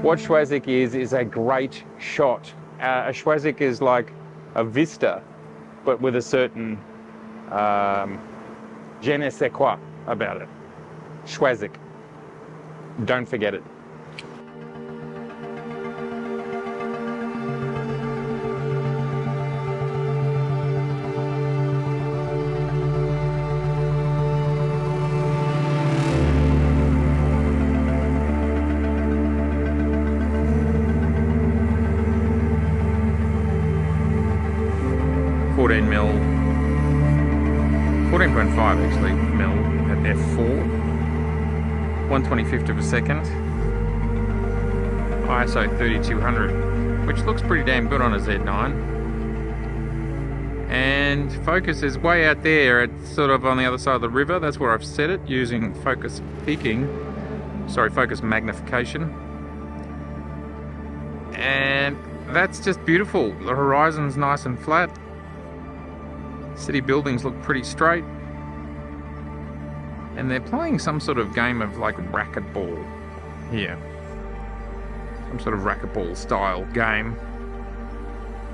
what Schwasic is a great shot. A Schwasic is like a vista, but with a certain je ne sais quoi about it. Schwasic. Don't forget it. Mil, 14.5 actually mil at f4, 1/25 of a second, ISO 3200, which looks pretty damn good on a Z9. And focus is way out there. It's sort of on the other side of the river. That's where I've set it using focus magnification. And that's just beautiful. The horizon's nice and flat. City buildings look pretty straight, and they're playing some sort of game of like racquetball here, some sort of racquetball style game.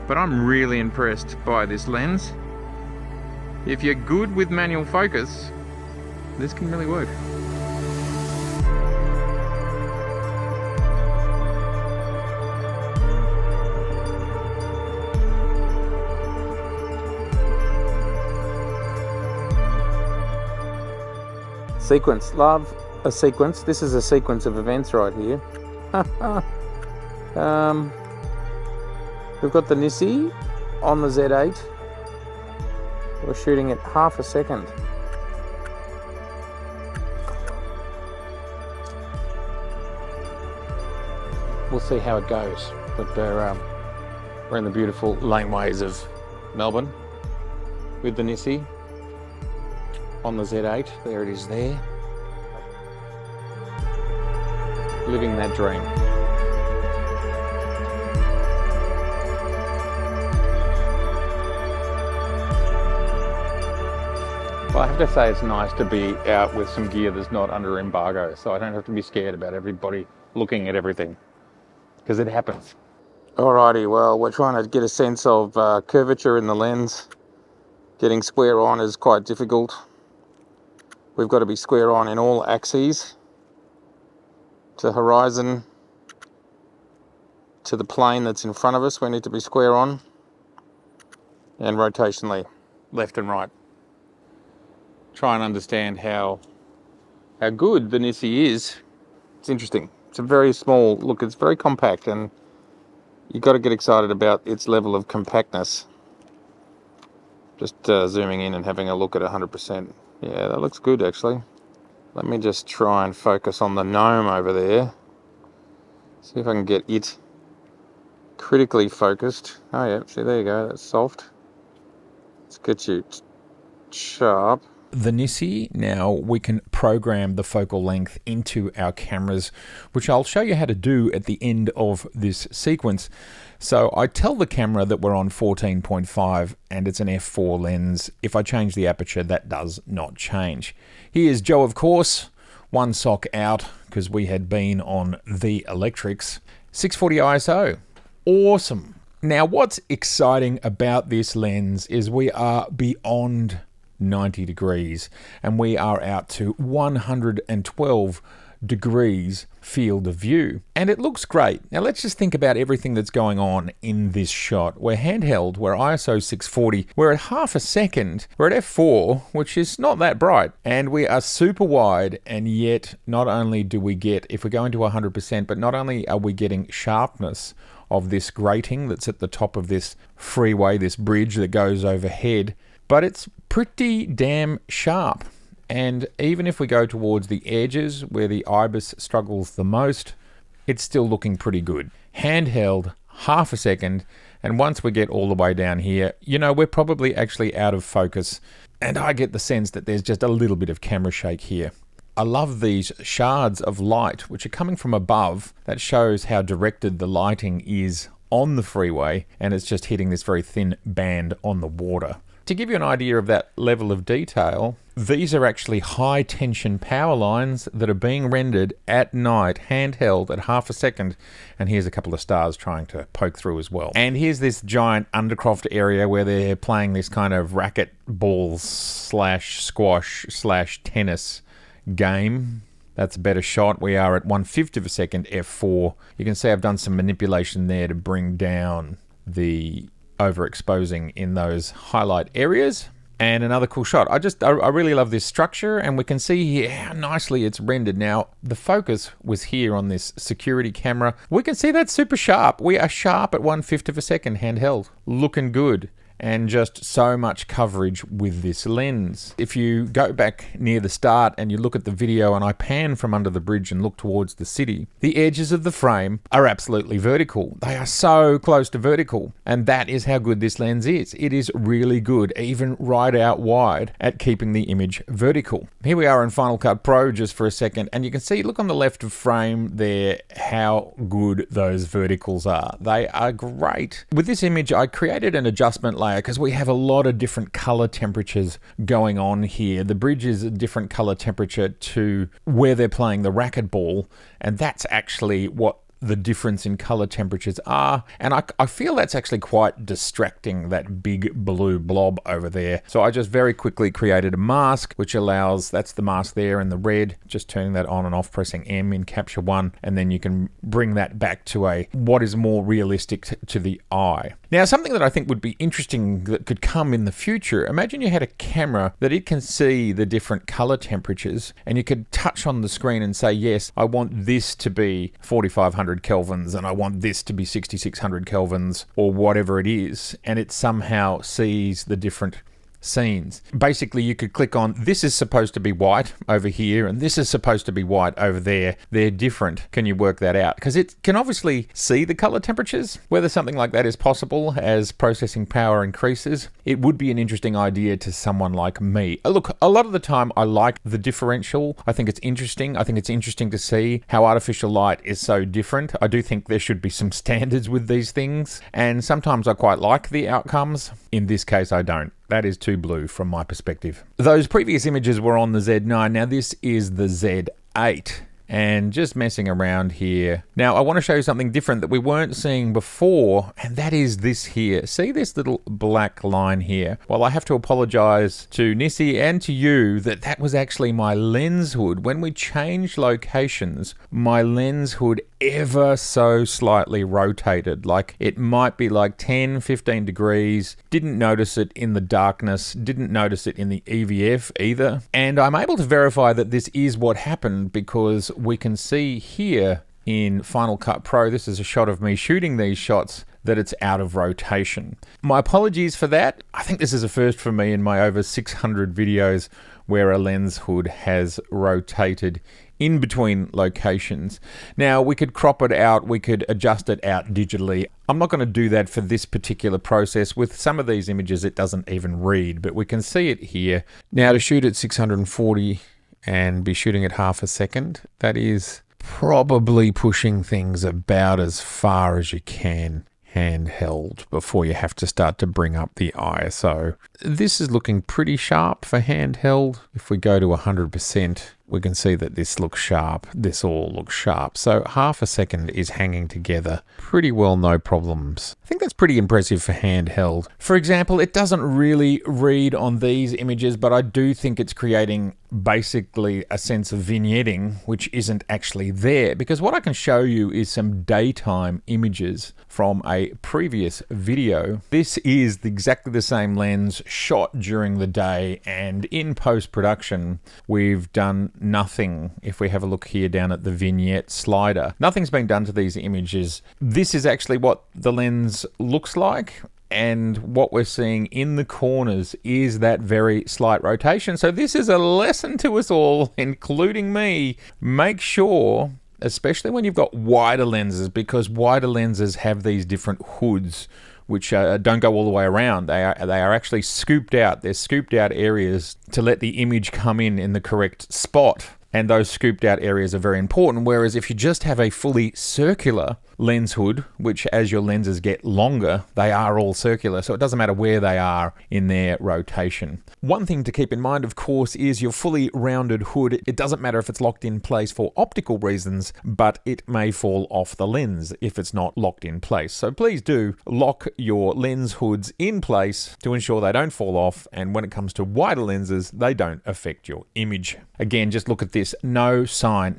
But I'm really impressed by this lens. If you're good with manual focus, this can really work. Sequence, love a sequence. This is a sequence of events right here. We've got the Nisi on the Z8. We're shooting at half a second. We'll see how it goes, but we're in the beautiful laneways of Melbourne with the Nisi on the Z8. There it is there. Living that dream. Well, I have to say it's nice to be out with some gear that's not under embargo, so I don't have to be scared about everybody looking at everything, because it happens. Alrighty, well, we're trying to get a sense of curvature in the lens. Getting square on is quite difficult. We've got to be square on in all axes, to horizon, to the plane that's in front of us. We need to be square on, and rotationally, left and right. Try and understand how good the Nisi is. It's interesting. It's a very small look. It's very compact, and you've got to get excited about its level of compactness. Just zooming in and having a look at 100%. Yeah, that looks good actually. Let me just try and focus on the gnome over there. See if I can get it critically focused. Oh yeah, see, there you go, that's soft. Let's get you sharp. The Nisi, now we can program the focal length into our cameras, which I'll show you how to do at the end of this sequence. So I tell the camera that we're on 14.5 and it's an f4 lens. If I change the aperture, that does not change. Here's Joe, of course, one sock out because we had been on the electrics. 640 ISO. Awesome. Now what's exciting about this lens is we are beyond 90 degrees and we are out to 112 degrees field of view, and it looks great. Now let's just think about everything that's going on in this shot. We're handheld, we're ISO 640, we're at half a second, we're at f4, which is not that bright, and we are super wide, and yet not only do we get, if we're going to 100%, but not only are we getting sharpness of this grating that's at the top of this freeway, this bridge that goes overhead, but it's pretty damn sharp. And even if we go towards the edges where the IBIS struggles the most, it's still looking pretty good. Handheld, half a second, and once we get all the way down here, you know, we're probably actually out of focus, and I get the sense that there's just a little bit of camera shake here. I love these shards of light which are coming from above. That shows how directed the lighting is on the freeway, and it's just hitting this very thin band on the water. To give you an idea of that level of detail, these are actually high tension power lines that are being rendered at night, handheld at half a second. And here's a couple of stars trying to poke through as well. And here's this giant undercroft area where they're playing this kind of racket balls slash squash slash tennis game. That's a better shot. We are at 1/5 of a second f4. You can see I've done some manipulation there to bring down the overexposing in those highlight areas. And another cool shot. I really love this structure, and we can see here how nicely it's rendered. Now, the focus was here on this security camera. We can see that's super sharp. We are sharp at 1/5 of a second handheld. Looking good. And just so much coverage with this lens. If you go back near the start and you look at the video and I pan from under the bridge and look towards the city, the edges of the frame are absolutely vertical. They are so close to vertical. And that is how good this lens is. It is really good, even right out wide, at keeping the image vertical. Here we are in Final Cut Pro just for a second, and you can see, look on the left of frame there, how good those verticals are. They are great. With this image, I created an adjustment layer because we have a lot of different color temperatures going on here. The bridge is a different color temperature to where they're playing the racquetball, and that's actually what the difference in color temperatures are. And I feel that's actually quite distracting, that big blue blob over there. So I just very quickly created a mask, which allows, that's the mask there in the red, just turning that on and off, pressing M in Capture One, and then you can bring that back to a what is more realistic to the eye. Now, something that I think would be interesting that could come in the future, imagine you had a camera that it can see the different color temperatures, and you could touch on the screen and say, yes, I want this to be 4500 kelvins and I want this to be 6600 kelvins, or whatever it is, and it somehow sees the different scenes. Basically, you could click on, this is supposed to be white over here and this is supposed to be white over there. They're different. Can you work that out? Because it can obviously see the color temperatures. Whether something like that is possible as processing power increases, it would be an interesting idea to someone like me. Look, a lot of the time I like the differential. I think it's interesting. I think it's interesting to see how artificial light is so different. I do think there should be some standards with these things, and sometimes I quite like the outcomes. In this case, I don't. That is too blue from my perspective. Those previous images were on the Z9. Now this is the Z8. And just messing around here. Now I want to show you something different that we weren't seeing before, and that is this here. See this little black line here? Well, I have to apologize to Nisi and to you that was actually my lens hood. When we changed locations, my lens hood ever so slightly rotated. Like it might be like 10, 15 degrees. Didn't notice it in the darkness. Didn't notice it in the EVF either. And I'm able to verify that this is what happened because we can see here in Final Cut Pro, this is a shot of me shooting these shots, that it's out of rotation. My apologies for that. I think this is a first for me in my over 600 videos where a lens hood has rotated in between locations. Now we could crop it out, we could adjust it out digitally. I'm not going to do that for this particular process. With some of these images it doesn't even read, but we can see it here. Now to shoot at 640 and be shooting at half a second, that is probably pushing things about as far as you can handheld before you have to start to bring up the ISO. This is looking pretty sharp for handheld. If we go to 100%, we can see that this looks sharp. This all looks sharp. So half a second is hanging together pretty well, no problems. I think that's pretty impressive for handheld. For example, it doesn't really read on these images, but I do think it's creating basically a sense of vignetting, which isn't actually there, because what I can show you is some daytime images from a previous video. This is exactly the same lens shot during the day, and in post-production we've done nothing. If we have a look here down at the vignette slider, nothing's been done to these images. This is actually what the lens looks like, and what we're seeing in the corners is that very slight rotation. So this is a lesson to us all, including me. Make sure, especially when you've got wider lenses, because wider lenses have these different hoods which don't go all the way around. They are actually scooped out. They're scooped out areas to let the image come in the correct spot. And those scooped out areas are very important. Whereas if you just have a fully circular lens hood, which as your lenses get longer, they are all circular, so it doesn't matter where they are in their rotation. One thing to keep in mind, of course, is your fully rounded hood. It doesn't matter if it's locked in place for optical reasons, but it may fall off the lens if it's not locked in place. So please do lock your lens hoods in place to ensure they don't fall off, and when it comes to wider lenses, they don't affect your image. Again, just look at this. No sign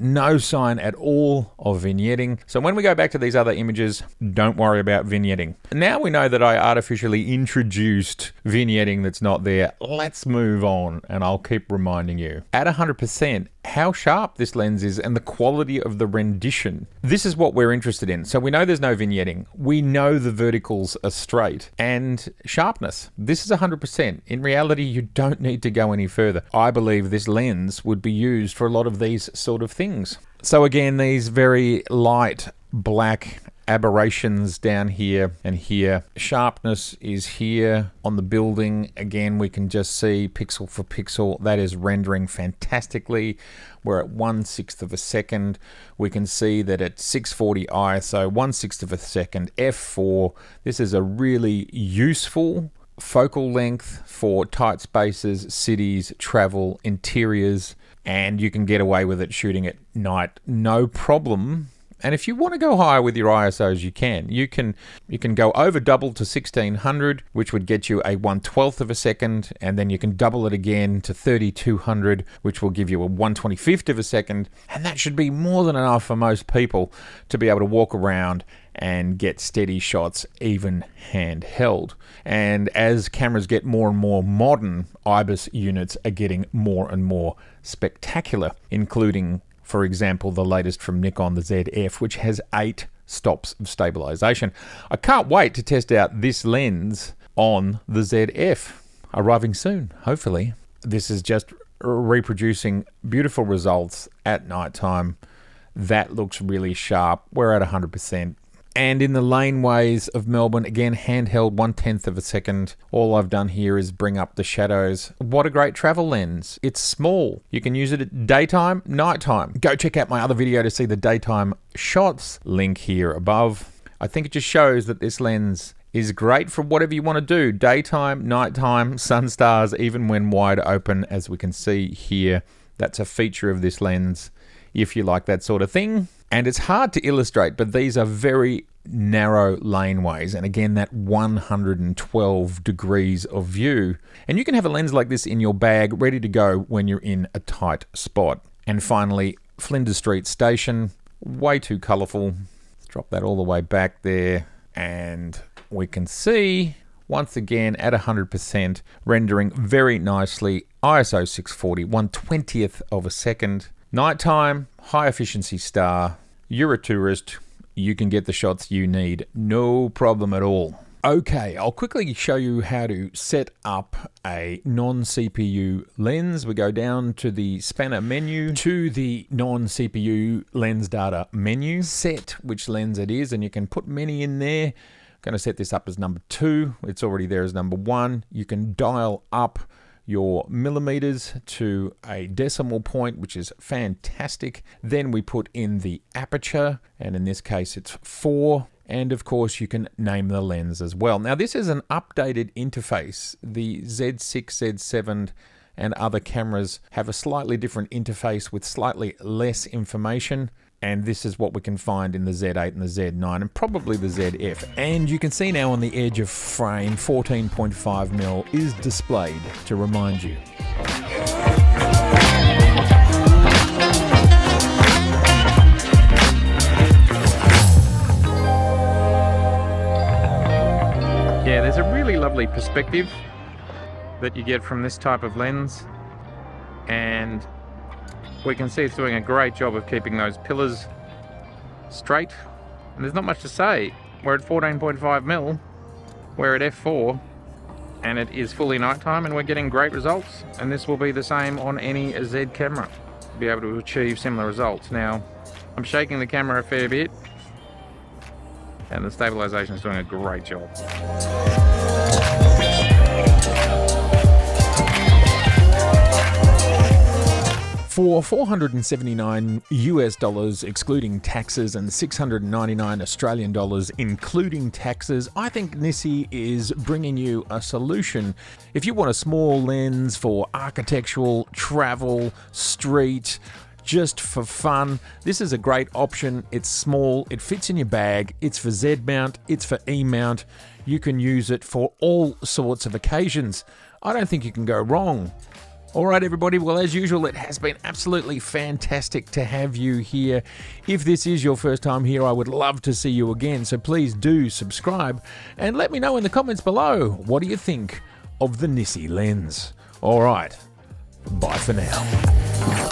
at all of vignetting. So when we go back to these other images, don't worry about vignetting. Now we know that I artificially introduced vignetting that's not there. Let's move on, and I'll keep reminding you. At 100%, how sharp this lens is and the quality of the rendition. This is what we're interested in. So we know there's no vignetting. We know the verticals are straight. And sharpness. This is 100%. In reality, you don't need to go any further. I believe this lens would be used for a lot of these sort of things. So again, these very light black aberrations down here and here. Sharpness is here on the building. Again, we can just see pixel for pixel. That is rendering fantastically. We're at 1/6 of a second. We can see that at 640 ISO, 1/6 of a second, f4. This is a really useful focal length for tight spaces, cities, travel, interiors, and you can get away with it shooting at night, no problem. And if you want to go higher with your ISOs, you can. You can go over double to 1600, which would get you a 1/12 of a second, and then you can double it again to 3200, which will give you a 1/25 of a second, and that should be more than enough for most people to be able to walk around and get steady shots, even handheld. And as cameras get more and more modern, IBIS units are getting more and more spectacular, including, for example, the latest from Nikon, the ZF, which has 8 stops of stabilization. I can't wait to test out this lens on the ZF, arriving soon, hopefully. This is just reproducing beautiful results at nighttime. That looks really sharp. We're at 100%. And in the laneways of Melbourne, again, handheld 1/10 of a second. All I've done here is bring up the shadows. What a great travel lens. It's small. You can use it at daytime, nighttime. Go check out my other video to see the daytime shots. Link here above. I think it just shows that this lens is great for whatever you want to do. Daytime, nighttime, sun stars, even when wide open, as we can see here. That's a feature of this lens, if you like that sort of thing. And it's hard to illustrate, but these are very narrow laneways. And again, that 112 degrees of view. And you can have a lens like this in your bag, ready to go when you're in a tight spot. And finally, Flinders Street Station. Way too colorful. Let's drop that all the way back there. And we can see, once again, at 100%, rendering very nicely. ISO 640, 1/20th of a second. Nighttime, high efficiency star. You're a tourist. You can get the shots you need. No problem at all. Okay, I'll quickly show you how to set up a non-CPU lens. We go down to the spanner menu, to the non-CPU lens data menu. Set which lens it is, and you can put many in there. I'm going to set this up as number 2. It's already there as number 1. You can dial up your millimeters to a decimal point, which is fantastic. Then we put in the aperture, and in this case it's 4. And of course you can name the lens as well. Now this is an updated interface. The Z6, Z7 and other cameras have a slightly different interface with slightly less information. And this is what we can find in the Z8 and the Z9 and probably the ZF. And you can see now on the edge of frame, 14.5mm is displayed to remind you. Yeah, there's a really lovely perspective that you get from this type of lens. And we can see it's doing a great job of keeping those pillars straight. And there's not much to say. We're at 14.5mm, we're at f4, and it is fully nighttime, and we're getting great results. And this will be the same on any Z camera, to be able to achieve similar results. Now, I'm shaking the camera a fair bit, and the stabilization is doing a great job. For $479 US dollars, excluding taxes, and 699 Australian dollars, including taxes, I think Nisi is bringing you a solution. If you want a small lens for architectural, travel, street, just for fun, this is a great option. It's small, it fits in your bag, it's for Z mount, it's for E mount. You can use it for all sorts of occasions. I don't think you can go wrong. All right, everybody. Well, as usual, it has been absolutely fantastic to have you here. If this is your first time here, I would love to see you again. So please do subscribe and let me know in the comments below, what do you think of the Nisi lens? All right. Bye for now.